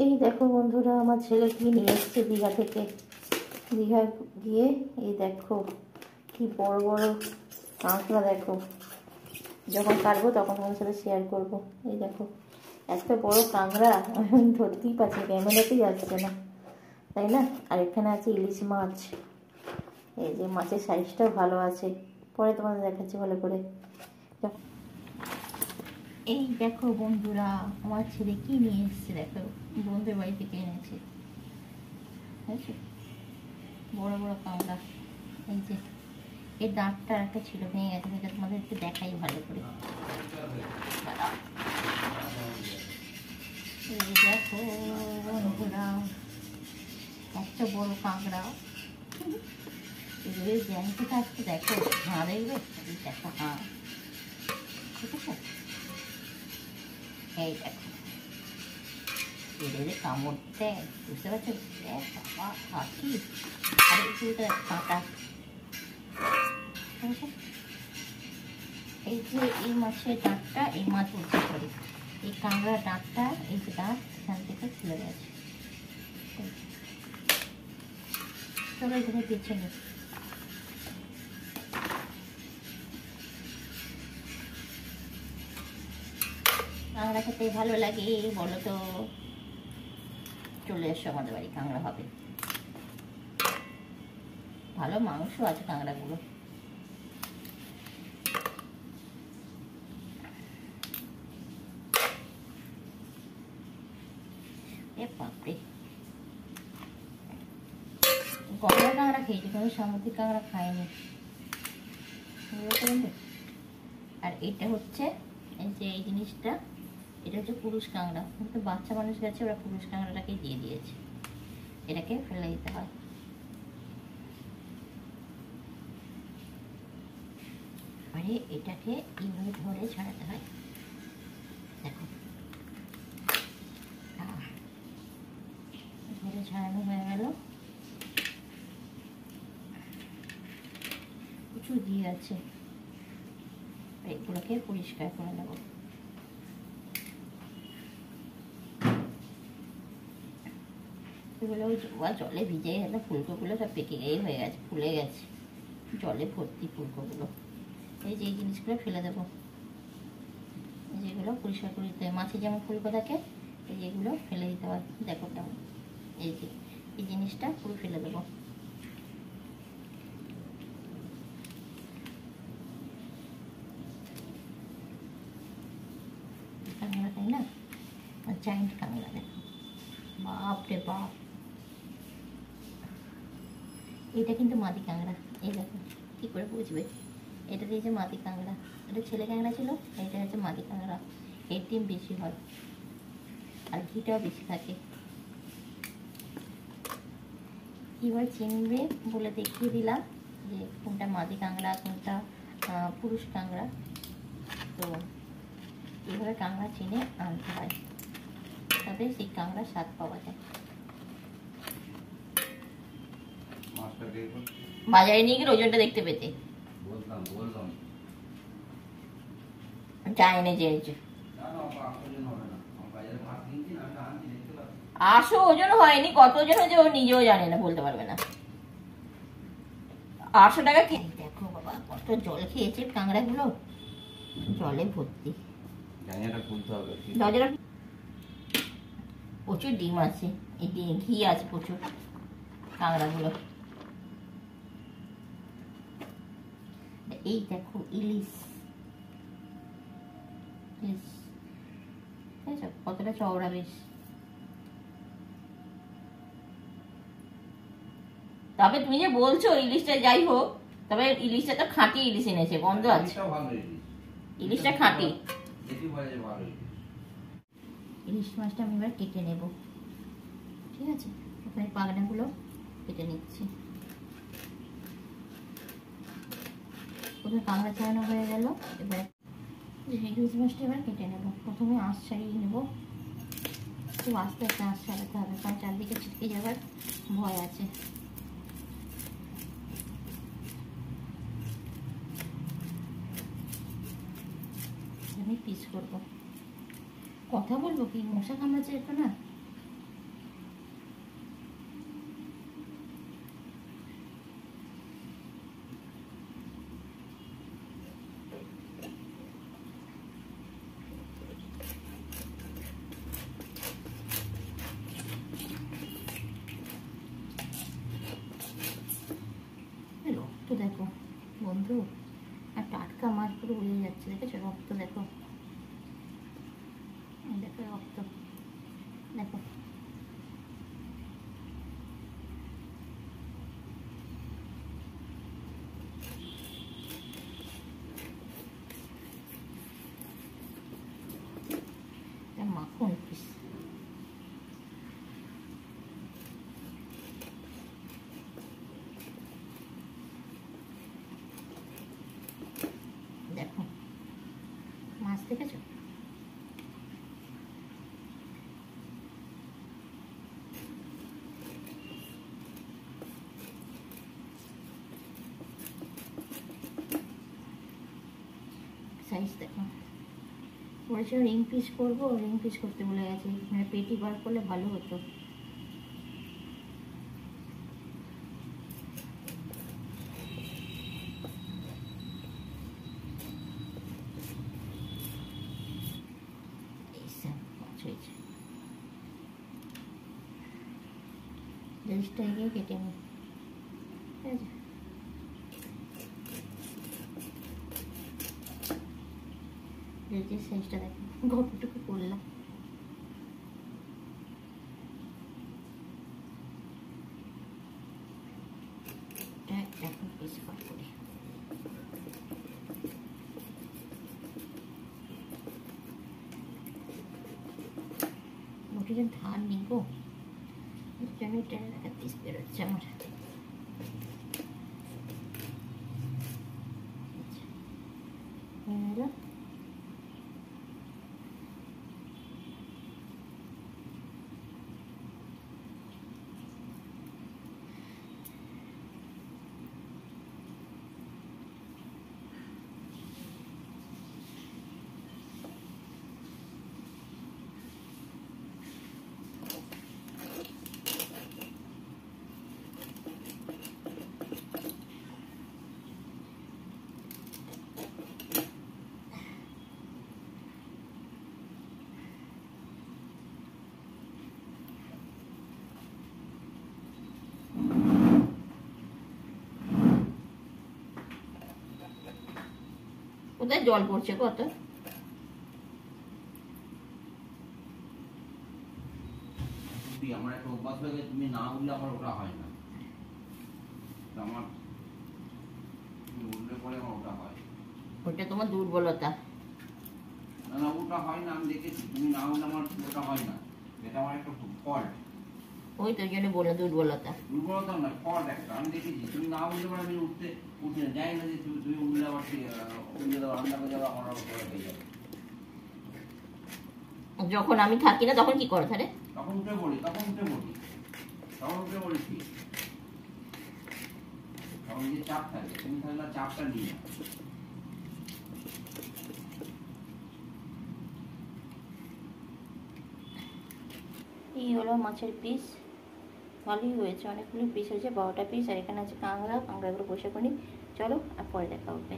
এই দেখো বন্ধুরা, আমার ছেলে কি নিয়ে এসছে দীঘা থেকে। দীঘা গিয়ে এই দেখো কি বড় বড় কাঁকড়া। দেখো, যখন কাটবো তখন তোমার সাথে শেয়ার করবো। এই দেখো এত বড় কাঁকড়া, আমি ধরতেই পারছি, ক্যামেরাতেই আসছে না, তাই না? আর এখানে আছে ইলিশ মাছ। এই যে মাছের সাইজটাও ভালো আছে, পরে তোমাদের দেখাচ্ছি ভালো করে। এই দেখো বন্ধুরা, আমার ছেলে কি নিয়ে এসছে। দেখো, বন্ধুর বাড়ি থেকে এনেছে, বড় বড় কাঁকড়া। এই যে এর দাঁতটা একটা ছিল, ভেঙে গেছে, এটা তোমাদের একটু দেখাই ভালো করে। এই দেখো বন্ধুরা, এত বড় কাঁকড়া। এগুলো জ্যান্ত থাকতে দেখো, হাঁ দেখবে, দেখো হাঁ, ঠিক আছে? এই দেখো এদের কামড় দেয়, বুঝতে পারছো? বাবা হাতি, আর একটু কাঁটা। এই যে এই মাছের দাঁতটা, এই মাছ উঠতে পারে, এই কাঁকড়ার দাঁতটা, এই যে দাঁত এখান থেকে খুলে গেছে। চলো এখানে পেছনে। কাঁকড়া খেতে ভালো লাগে বলো তো? চলে এসো আমাদের বাড়ি, কাঁকড়া হবে। ভালো মাংস আছে কাঁকড়াগুলো। বাপরে, গঙ্গা কাঁকড়া খেয়েছি, কিন্তু সামুদ্রিক কাঁকড়া খাইনি। আর এটা হচ্ছে এই যে এই জিনিসটা, এটা হচ্ছে পুরুষ কাঁকড়া, কিন্তু বাচ্চা মানুষ গেছে, ওরা পুরুষ কাঁকড়াটাকে দিয়ে দিয়েছে, এটাকে ফেলে দিতে হয়। আরে এটাকে এইভাবে ধরে ছাড়াতে হয়। দেখো, ধরে ছাড়ানো হয়ে গেল। প্রচুর দিয়ে আছে, এগুলোকে পরিষ্কার করে নেব। এগুলো জলে ভিজে গেলে ফুলকোগুলো সব পেকে হয়ে গেছে, ফুলে গেছে, জলে ভর্তি ফুলকোগুলো। এই যে এই জিনিসগুলো ফেলে দেবো, যেগুলো পরিষ্কার করে দিতে হয়। মাছে যেমন ফুলকো থাকে, এই যেগুলো ফেলে দিতে হয়। দেখো কেমন, এই যে এই জিনিসটা পুরো ফেলে দেবো। কাঁকড়া, তাই না? জায়েন্ট কাঁকড়া, দেখো, বাপ রে বাপ। এটা কিন্তু মাটি কাঁকড়া। এই দেখো কি করে বুঝবে, এটা দিয়েছে মাটি কাঁকড়া, এটা ছেলে কাঁকড়া ছিল, এটা হচ্ছে মাটি কাঁকড়া। এর ডিম বেশি হয় আর ঘিটাও বেশি থাকে। এবার চিনবে বলে দেখিয়ে দিলাম যে কোনটা মাটি কাঁকড়া, কোনটা পুরুষ কাঁকড়া। তো এভাবে কাঁকড়া চিনে আনতে হয়, তবে সেই কাঁকড়ার স্বাদ পাওয়া যায়। বাজারে নিয়ে গেলে ওজনটা দেখতে পেতে যা এনে যে 800 ওজন হয়নি, কত ওজন হয়েছে ও নিজেও জানে না, বলতে পারবে না। 800 টাকা কি? দেখো বাবা কত জল খেয়েছে কাঁকড়া গুলো, জলে ভর্তি। প্রচুর ডিম আছে, এই ঘি আছে প্রচুর কাঁকড়া গুলো। এই দেখো ইলিশ, কতটা চওড়া বেশ। তবে তুমি যে বলছো ইলিশটা যাই হোক, তবে ইলিশটা তো খাঁটি ইলিশ এনেছে, গন্ধ আছে, ইলিশটা খাঁটি। ইলিশ মাছটা আমি এবার কেটে নেব, ঠিক আছে? ওখানে পাগনাগুলো কেটে নিচ্ছি। প্রথমে কাঁকড়া ছাড়ানো হয়ে গেল, এবার ইলিশ মাছটা এবার কেটে নেব। প্রথমে আঁশ ছাড়িয়ে নেব, খুব আস্তে আস্তে আঁশ ছাড়াতে হবে, কারণ চারদিকে ছিটকে যাবার ভয় আছে। আমি পিস করবো, কথা বলবো কি, মশা কামড়াচ্ছে একটু না, রক্ত দেখো বন্ধু, আর টাটকা মাছ পুরো উড়ে যাচ্ছে, দেখেছো রক্ত দেখো, দেখো রক্ত দেখো। মাখন পিস, দেখো মাছ দেখেছো, সাইজ দেখো। বলেছিল রিং পিস করবো, রিং পিস করতে বলে গেছে, মানে পেটি বার করলে ভালো হতো। লেজটা এগিয়ে কেটে নিই, ঠিক আছে। লেজের সাইজটা দেখো কতটুকু করলাম। এখন পিস কাট করি। রুটিটা ধার নিব, জন্য টেনে রাখা পিস বেরোচ্ছে আমার। হয়ে গেল। কোথায় জল পড়ছে কত, আমার একটা অভ্যাস হয়ে গেছে, তুমি না উঠলে আমার ওটা হয় না, আমার উঠলে পরে আমার ওটা হয়। ওটা তোমার দুর্বলতা। না না ওটা হয় না, আমি দেখেছি তুমি না উঠলে আমার ওটা হয় না, এটা আমার একটা ফল্ট। ওই তো জন্য বলে দুর্বলতা। দুর্বলতা না, ফল্ট একটা, আমি দেখেছি তুমি না উঠলে পরে আমি উঠতে না যাই না, যে তুমি উঠলে আবার উঠলে দেওয়া রান্না করে যাবো, আমার আবার হয়ে যাবে। যখন আমি থাকি না তখন কি করো তাহলে? তখন উঠে পড়ি, তখন উঠে ঠিক, তখন যে চাপ থাকে, তুমি থাকলে চাপটা নিয়ে এই হলো মাছের পিস, ভালোই হয়েছে, অনেকগুলো পিস হয়েছে, 12টা পিস। আর এখানে আছে কাঁকড়া, কাঁকড়াগুলো বসে করি। চলো আর পরে দেখা হবে।